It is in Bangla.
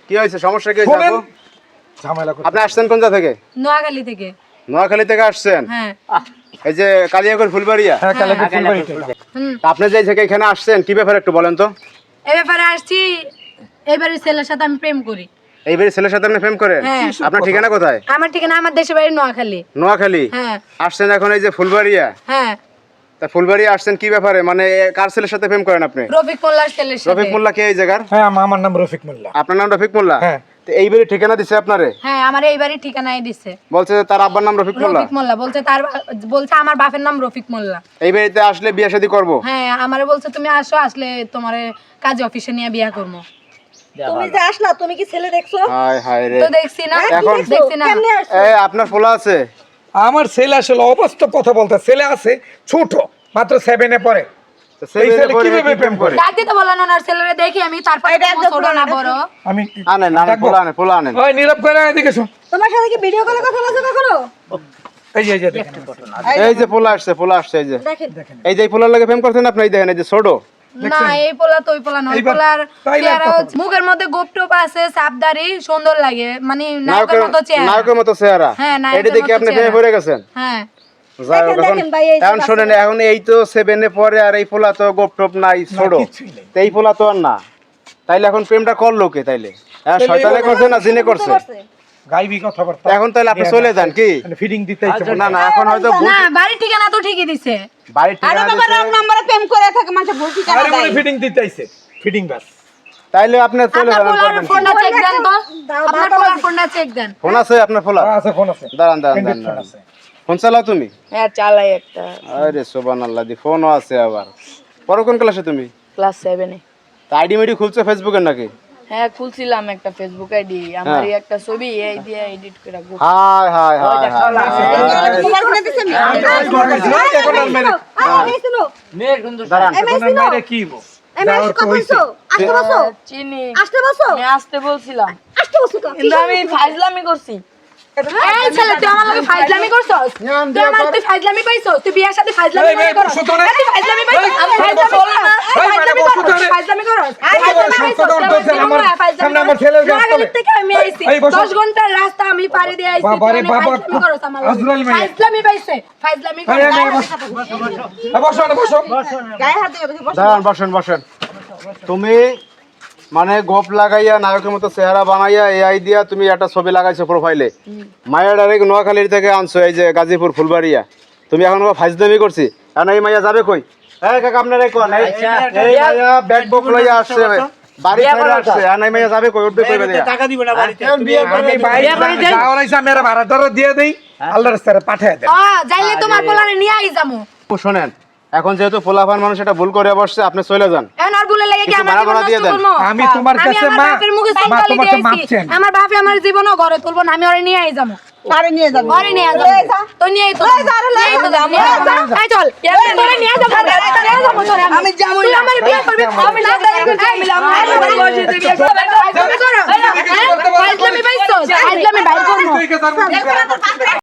কি হয়েছে, সমস্যা কি হয়েছে? আপনি আসছেন কোন জায়গা থেকে? নোয়াখালী থেকে। নোয়াখালী থেকে আসছেন? হ্যাঁ। এই যে কালিয়াকৈর ফুলবাড়িয়া। আপনি যে থেকে এখানে আসছেন কি ব্যাপারে একটু বলেন তো। এই ব্যাপারে আসছি, এবারে ছেলের সাথে আমি প্রেম করি। এইবারে ছেলের সাথে আপনি প্রেম করেন? আপনার ঠিকানা কোথায়? আমার ঠিকানা আমার দেশের বাড়ি নোয়াখালী। নোয়াখালী? হ্যাঁ। আসছেন এখন এই যে ফুলবাড়িয়া? হ্যাঁ। তা ফুলবাড়িয়া আসছেন কি ব্যাপারে, মানে কার ছেলের সাথে প্রেম করেন আপনি? রফিক মোল্লার ছেলের সাথে। রফিক মোল্লা কে এই জায়গার? হ্যাঁ, আমার নাম রফিক মোল্লা। আপনার নাম রফিক মোল্লা? হ্যাঁ। তো এইবারে ঠিকানা দিছে আপনারে? হ্যাঁ, আমার এই বাড়ির ঠিকানাই দিছে। বলছে তার আব্বার নাম রফিক মোল্লা? রফিক মোল্লা বলছে, বলছে আমার বাপের নাম রফিক মোল্লা। এই বাড়িতে আসলে বিয়ে শাদী করব? হ্যাঁ, আমারে বলছে তুমি আসো, আসলে তোমারে কাজ অফিসে নিয়ে বিয়ে করব। তুমি যে আসলা, তুমি কি ছেলে দেখছো? হায় হায় রে। তো দেখছি না, এখন দেখছি না। এই আপনার পোলা আছে? আমার ছেলে আসলে অবাস্তব কথা বলতে, ছেলে আছে ছোট, মাত্র 7 এ পড়ে। সেই ছেলে কিভাবে প্রেম করে? ডাক দিতে বলেন ওনার ছেলেরে, দেখি আমি তারপর ছোট না বড়। আমি আনেন না, পোলা আনেন। ওই নীরব করে এদিকে শোন। তোমার সাথে কি ভিডিও কলে কথা বলছো কখনো? এই যে দেখেন, এই যে পোলা আসছে এই যে। দেখেন এই যে পোলার লাগে প্রেম করছেন আপনি, এই দেখেন এই যে ছোট। না, এই পোলা তো ওই পোলা না। ওই পোলার চেহারা মুখের মধ্যে গোপটোপ আছে, সাপদারি, সুন্দর লাগে, মানে নায়কের মতো চেহারা। নায়কের মতো চেহারা? হ্যাঁ, এটা দেখে আপনি প্রেমে পড়ে গেছেন? হ্যাঁ। এখন শোনেন, এখন এই তো 7 এ পড়ে, আর এই পোলা তো গোপটোপ নাই, ছোট। তো এই পোলা তো আর না, তাইলে এখন প্রেমটা করলো কে? তাইলে শয়তানে করছে না জিনে করছে? গাইবি কথাবার্তা। এখন তাহলে আপনি চলে যান কি? ফিডিং দিতেই না না, এখন হয়তো না, বাড়ির ঠিকানা তো ঠিকই দিছে। বাড়ির ঠিকানা আরে বাবা, রং নম্বরে প্রেম করে থাকে মানুষ, ভুল ঠিকানা আরে দেয়। মনে ফিডিং দিতেইছে, ফিডিং বাস। তাইলে আপনি চলে আপনার যান। পোলার ফোনটা চেক দেন তো, আপনার পোলার ফোনটা চেক দেন। ফোন আছে আপনার পোলা? আছে, ফোন আছে। দাঁড়ান Android ফোন আছে। ফোন চালাও তুমি? হ্যাঁ, চালাই একটা। আরে সুবহানাল্লাহ, দি ফোনও আছে আবার। পরে কোন ক্লাসে তুমি? ক্লাস 7 এ। আইডি মিডি খুলছো ফেসবুকে নাকি? হ্যাঁ, খুলছিলাম একটা ফেসবুক আইডি, আমারই একটা ছবি এই দিয়ে এডিট করে গ্রুপ। হাই হাই হাই তোমার ফোনে দিছে আমি। এখন আর মেরে এই শুনো, দাঁড়ান। এখন এখন আর মেরে কি বল? আমি আসতে কথা বলছো? আসতে বলছো? চিনি, আসতে বলছো? আমি আসতে বলছিলাম, আসতে বলছো তো? কিন্তু আমি ফাইজলামি করছি। এই ছেলে, তুই আমার লগে ফাইজলামি করছস? তুই ফাইজলামি পাইছস? তুই বিয়ার সাথে ফাইজলামি এই, করছস? বসো তো না। তুই ফাইজলামি পাইছস? আমি ফাইজলামি করব না। ফাইজলামি বসো তো করছস? না। ফাইজলামি করছস? সামনে আমার ছেলের গাছ তলে। নোয়াখালী থেকে আমি আইছি। এই, বসো। 10 ঘন্টার রাস্তা আমি পাড়ি দিয়ে আইছি। বাবারে তুই বাবা, ফাইজলামি করছস আমার লগে। আজরাইল মেয়ে। ফাইজলামি পাইছে, ফাইজলামি এই, এই, এই, করছস। বসো না, বসো। গায়ে হাত দিয়ে বসো। দাঁড়ান, বসেন। তুমি মানে গোপ লাগাইয়া নায়কের মতো চেহারা বানাইয়া এআই দিয়া তুমি একটা ছবি লাগাইছো প্রোফাইলে। মায়া ডাইরেক্ট নোয়াখালীর থেকে আনছো এই যে গাজীপুর ফুলবাড়িয়া। তুমি এখন ফাইজলামি করছি, এখন এই মাইয়া যাবে কই? এই কাকা আপনার এই কোন? এই মাইয়া ব্যাগ বুক লইয়া আসছে, বাড়ি ছেড়ে আসছে, আর এই মাইয়া যাবে কই? উঠবে কই? টাকা দিব না বাড়িতে। আমি বাইরে যাওয়ার আইসা মেরা ভাড়াটারে দিয়ে দেই, আল্লাহর রাস্তায় পাঠায় দেন। যাইলে তোমার পোলারে নিয়ে আই যামু। শোনেন, এখন যেহেতু পোলাপান মানুষ এটা ভুল করে বসছে, আপনি চলে যান। এখন আর ভুলে লাগে কি কিছু আমার ভাড়া জীবন ভাড়া দিয়ে নষ্ট দেন। করবো? আমি তোমার কাছে আমার মা, বাপের মুখে মা সাইকেল তোমাকে দিয়ে মাপ আইছি। চান। আমার বাপে আমার জীবনও ঘরে তুলবো না, আমি ওরে নিয়ে আই যাবো। আরে নিয়ে যাবো। ওরে নিয়ে যাবো। তো নিয়ে তো এই চল, তোরে নিয়ে যাবো। আমি যাবো তুই না। আমার বিয়ে করবি, আমি না ফাইজলামি পাইছো, ফাইজলামি বাইর করবো। ঠিক আছে, আর